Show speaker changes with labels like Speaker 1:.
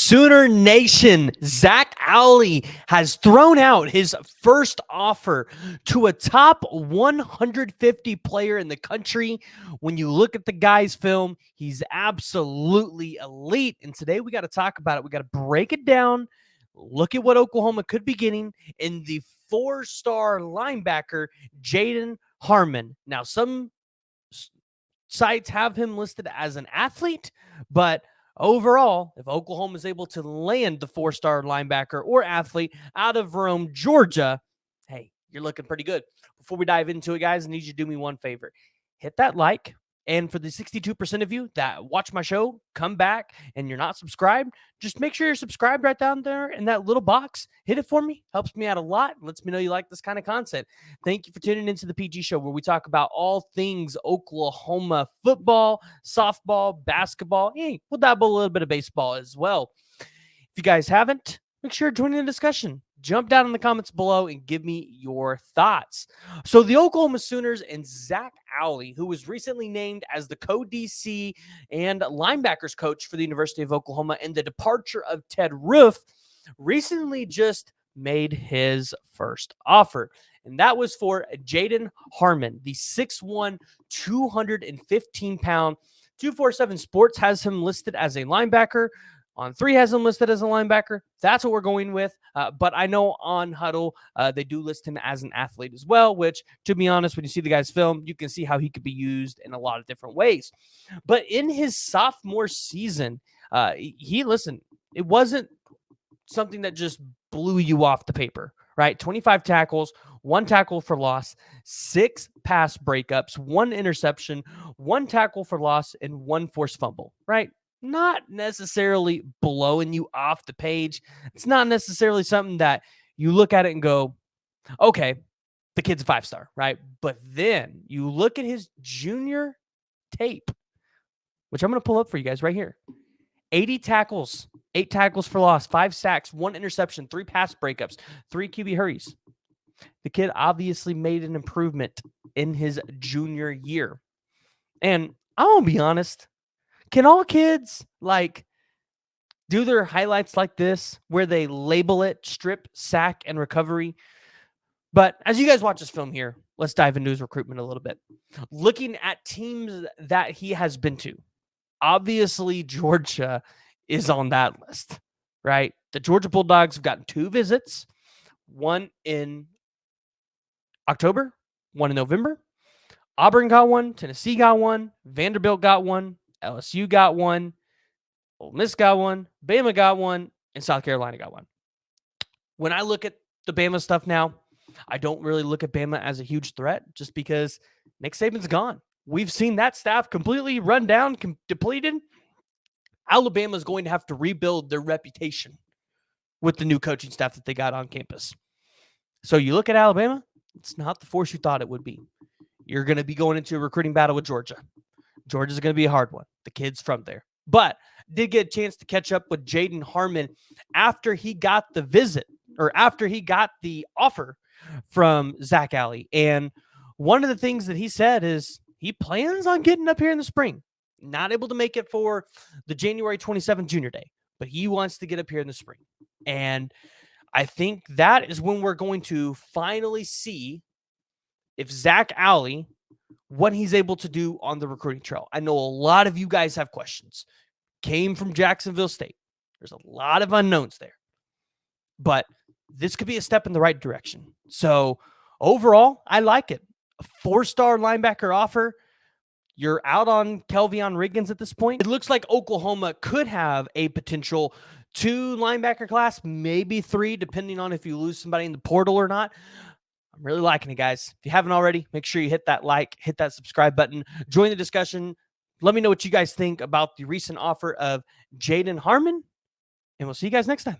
Speaker 1: Sooner Nation, Zach Alley has thrown out his first offer to a top 150 player in the country. When you look at the guy's film, he's absolutely elite. And today we got to talk about it. We got to break it down, look at what Oklahoma could be getting in the 4-star linebacker, Jaden Harmon. Now, some sites have him listed as an athlete, but overall, if Oklahoma is able to land the 4-star linebacker or athlete out of Rome, Georgia, hey, you're looking pretty good. Before we dive into it, guys, I need you to do me one favor. Hit that like. And for the 62% of you that watch my show, come back, and you're not subscribed, just make sure you're subscribed right down there in that little box. Hit it for me. Helps me out a lot. Lets me know you like this kind of content. Thank you for tuning into the PG Show, where we talk about all things Oklahoma football, softball, basketball. Hey, we'll dabble a little bit of baseball as well. If you guys haven't, make sure to join in the discussion. Jump down in the comments below and give me your thoughts. So the Oklahoma Sooners and Zach Alley, who was recently named as the co-DC and linebackers coach for the University of Oklahoma, and the departure of Ted Roof, recently just made his first offer. And that was for Jaden Harmon, the 6'1", 215-pound. 247 Sports has him listed as a linebacker. On 3 has him listed as a linebacker. That's what we're going with. But I know on Huddle, they do list him as an athlete as well, which, to be honest, when you see the guy's film, you can see how he could be used in a lot of different ways. But in his sophomore season, it wasn't something that just blew you off the paper, right? 25 tackles, 1 tackle for loss, 6 pass breakups, 1 interception, 1 tackle for loss, and 1 forced fumble, right? Not necessarily blowing you off the page. It's not necessarily something that you look at it and go, okay, the kid's a 5-star, right? But then you look at his junior tape, which I'm going to pull up for you guys right here. 80 tackles, 8 tackles for loss, 5 sacks, 1 interception, 3 pass breakups, 3 QB hurries. The kid obviously made an improvement in his junior year. And I'm going to be honest, can all kids do their highlights like this where they label it strip, sack, and recovery? But as you guys watch this film here, let's dive into his recruitment a little bit. Looking at teams that he has been to, obviously Georgia is on that list, right? The Georgia Bulldogs have gotten 2 visits, 1 in October, 1 in November. Auburn got 1, Tennessee got 1, Vanderbilt got 1, LSU got 1, Ole Miss got 1, Bama got 1, and South Carolina got 1. When I look at the Bama stuff now, I don't really look at Bama as a huge threat just because Nick Saban's gone. We've seen that staff completely run down, depleted. Alabama's going to have to rebuild their reputation with the new coaching staff that they got on campus. So you look at Alabama, it's not the force you thought it would be. You're going to be going into a recruiting battle with Georgia. Georgia's going to be a hard one. The kid's from there. But did get a chance to catch up with Jaden Harmon after he got the visit, or after he got the offer from Zach Alley. And one of the things that he said is he plans on getting up here in the spring. Not able to make it for the January 27th Junior Day, but he wants to get up here in the spring. And I think that is when we're going to finally see if Zach Alley, what he's able to do on the recruiting trail. I know a lot of you guys have questions. Came from Jacksonville State. There's a lot of unknowns there. But this could be a step in the right direction. So overall, I like it. A 4-star linebacker offer. You're out on Kelvion Riggins at this point. It looks like Oklahoma could have a potential 2 linebacker class, maybe 3, depending on if you lose somebody in the portal or not. I'm really liking it, guys. If you haven't already, make sure you hit that like, hit that subscribe button, join the discussion. Let me know what you guys think about the recent offer of Jaden Harmon, and we'll see you guys next time.